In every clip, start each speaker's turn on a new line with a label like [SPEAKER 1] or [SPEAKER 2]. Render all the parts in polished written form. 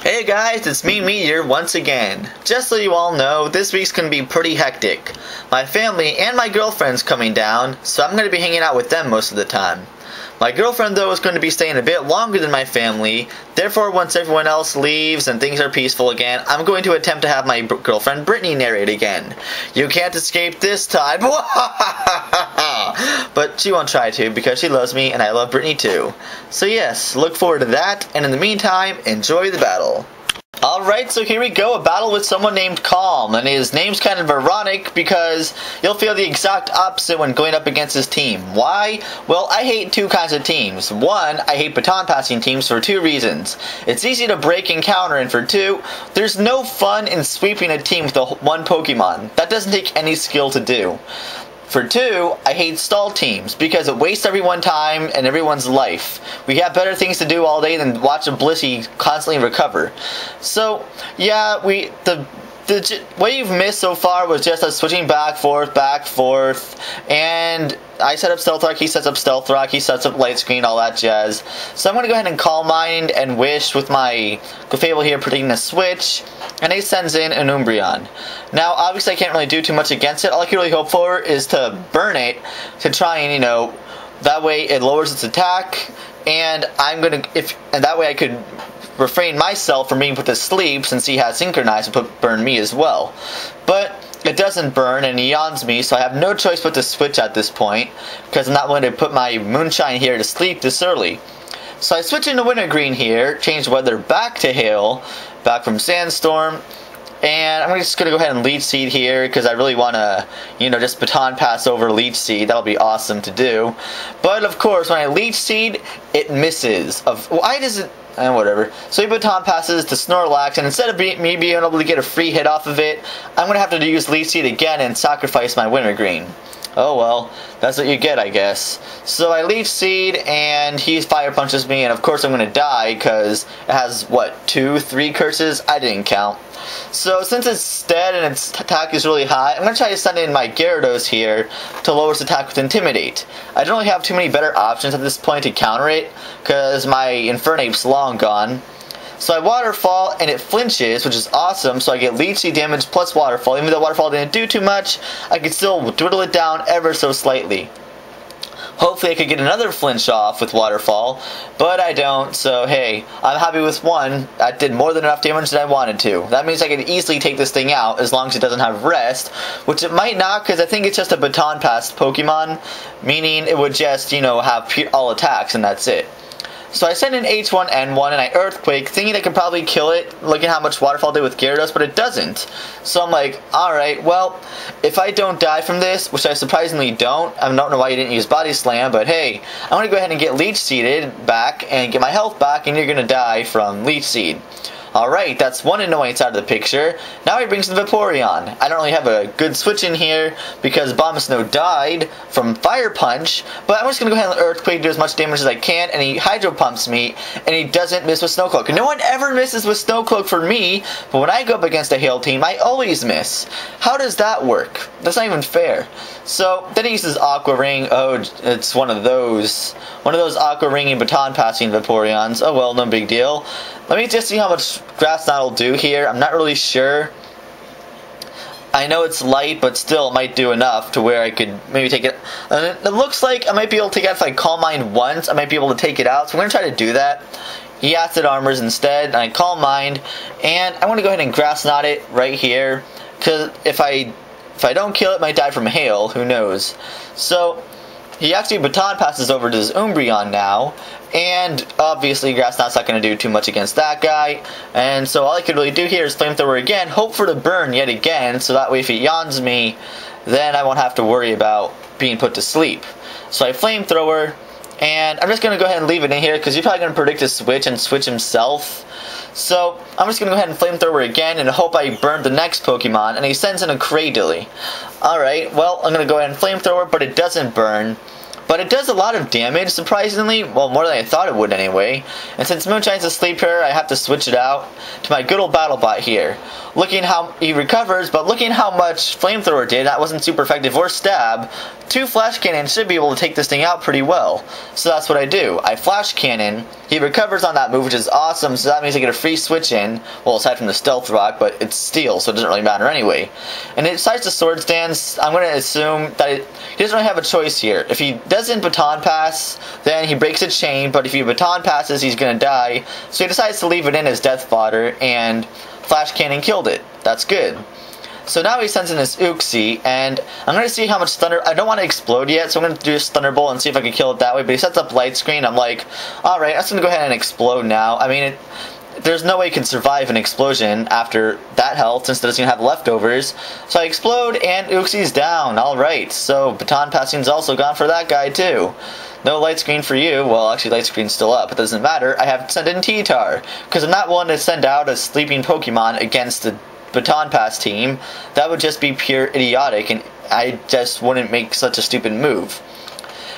[SPEAKER 1] Hey guys, it's me, Meteor, once again. Just so you all know, this week's gonna be pretty hectic. My family and my girlfriend's coming down, so I'm gonna be hanging out with them most of the time. My girlfriend, though, is going to be staying a bit longer than my family, therefore once everyone else leaves and things are peaceful again, I'm going to attempt to have my girlfriend Brittany narrate again. You can't escape this time. But she won't try to, because she loves me and I love Brittany too. So yes, look forward to that, and in the meantime, enjoy the battle. Alright, so here we go, a battle with someone named Calm, and his name's kind of ironic because you'll feel the exact opposite when going up against his team. Why? Well, I hate two kinds of teams. One, I hate baton passing teams for two reasons. It's easy to break and counter, and for two, there's no fun in sweeping a team with one Pokemon. That doesn't take any skill to do. For two, I hate stall teams because it wastes everyone's time and everyone's life. We have better things to do all day than watch a Blissey constantly recover. So, yeah, what you've missed so far was just us switching back, forth, and I set up Stealth Rock, he sets up Stealth Rock, he sets up Light Screen, all that jazz. So I'm going to go ahead and Calm Mind and Wish with my Clefable here predicting a switch, and he sends in an Umbreon. Now, obviously I can't really do too much against it. All I can really hope for is to burn it, to try and, that way it lowers its attack, and that way I could refrain myself from being put to sleep since he has Synchronized to burn me as well. But it doesn't burn and he yawns me, so I have no choice but to switch at this point because I'm not going to put my Moonshine here to sleep this early. So I switch into Wintergreen here, change the weather back to Hail, back from Sandstorm, and I'm just going to go ahead and Leech Seed here because I really want to, just baton pass over Leech Seed. That'll be awesome to do. But of course, when I Leech Seed, it misses. Why does it? Whatever. So he baton passes to Snorlax, and instead of me being able to get a free hit off of it, I'm going to have to use Leech Seed again and sacrifice my Wintergreen. Oh well, that's what you get, I guess. So I Leech Seed, and he Fire Punches me, and of course I'm going to die, because it has, 2, 3 curses? I didn't count. So since it's dead and its attack is really high, I'm going to try to send in my Gyarados here to lower its attack with Intimidate. I don't really have too many better options at this point to counter it, because my Infernape's long gone. So I Waterfall, and it flinches, which is awesome, so I get Leech Seed damage plus Waterfall. Even though Waterfall didn't do too much, I could still dwindle it down ever so slightly. Hopefully I could get another flinch off with Waterfall, but I don't, so hey, I'm happy with one. That did more than enough damage that I wanted to. That means I could easily take this thing out as long as it doesn't have Rest, which it might not because I think it's just a baton passed Pokemon, meaning it would just, have all attacks and that's it. So I send in H1N1 and I Earthquake, thinking I could probably kill it, looking at how much Waterfall did with Gyarados, but it doesn't. So I'm like, alright, well, if I don't die from this, which I surprisingly don't, I don't know why you didn't use Body Slam, but hey, I'm going to go ahead and get Leech Seeded back and get my health back, and you're going to die from Leech Seed. Alright, that's one annoyance out of the picture. Now he brings the Vaporeon. I don't really have a good switch in here because Bombsnow died from Fire Punch, but I'm just going to go ahead and Earthquake, do as much damage as I can, and he Hydro Pumps me, and he doesn't miss with Snow Cloak. No one ever misses with Snow Cloak for me, but when I go up against a Hail team, I always miss. How does that work? That's not even fair. So, then he uses Aqua Ring. Oh, it's one of those Aqua Ring and Baton Passing Vaporeons. Oh well, no big deal. Let me just see how much Grass Knot will do here. I'm not really sure. I know it's light, but still it might do enough to where I could maybe take it. It looks like I might be able to take it out if I Calm Mind once. I might be able to take it out, so I'm going to try to do that. He Acid Armors instead, and I Calm Mind, and I want to go ahead and Grass Knot it right here, because if I don't kill it, it might die from Hail, who knows. So, he actually baton passes over to his Umbreon now, and obviously Grass Knot's not going to do too much against that guy, and so all I could really do here is Flamethrower again, hope for the burn yet again, so that way if he yawns me, then I won't have to worry about being put to sleep. So I Flamethrower, and I'm just going to go ahead and leave it in here, because he's probably going to predict a switch and switch himself. So, I'm just going to go ahead and Flamethrower again and hope I burn the next Pokemon, and he sends in a Cradily. Alright, well, I'm going to go ahead and Flamethrower, but it doesn't burn. But it does a lot of damage, surprisingly. Well, more than I thought it would anyway. And since Moonshine's asleep here, I have to switch it out to my good old BattleBot here. Looking how he recovers, but looking how much Flamethrower did, that wasn't super effective, or Stab. 2 flash cannons should be able to take this thing out pretty well. So that's what I do. I flash cannon. He recovers on that move, which is awesome, so that means I get a free switch in. Well, aside from the stealth rock, but it's steel, so it doesn't really matter anyway. And it decides to swords dance. I'm going to assume that he doesn't really have a choice here. If he doesn't baton pass, then he breaks a chain, but if he baton passes, he's going to die. So he decides to leave it in as death fodder, and flash cannon killed it. That's good. So now he sends in his Uxie, and I'm going to see how much thunder... I don't want to explode yet, so I'm going to do his Thunderbolt and see if I can kill it that way, but he sets up light screen. I'm like, alright, I'm just going to go ahead and explode now. I mean, there's no way it can survive an explosion after that health, since it doesn't even have leftovers. So I explode, and Uxie's down. Alright, so baton passing's also gone for that guy, too. No light screen for you. Well, actually, light screen's still up. It doesn't matter. I have to send in T-Tar, because I'm not willing to send out a sleeping Pokemon against the baton pass team. That would just be pure idiotic, and I just wouldn't make such a stupid move.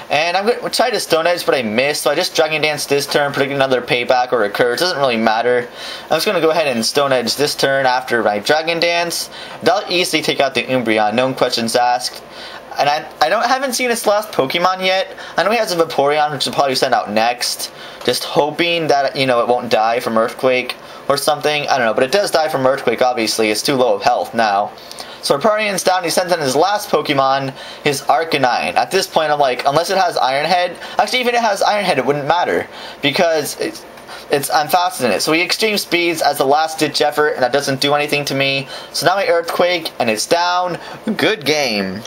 [SPEAKER 1] And I'm going to try to Stone Edge, but I missed, so I just Dragon Dance this turn, predicting another payback or a curse. It doesn't really matter. I'm just going to go ahead and Stone Edge this turn after my Dragon Dance. That'll easily take out the Umbreon, no questions asked. And I haven't seen his last Pokemon yet. I know he has a Vaporeon, which will probably send out next. Just hoping that, you know, it won't die from Earthquake or something. I don't know, but it does die from Earthquake, obviously. It's too low of health now. So Vaporeon's down. He sends in his last Pokemon, his Arcanine. At this point, I'm like, unless it has Iron Head... Actually, even if it has Iron Head, it wouldn't matter. Because I'm faster than it. So he Extreme Speeds as the last-ditch effort, and that doesn't do anything to me. So now my Earthquake, and it's down. Good game.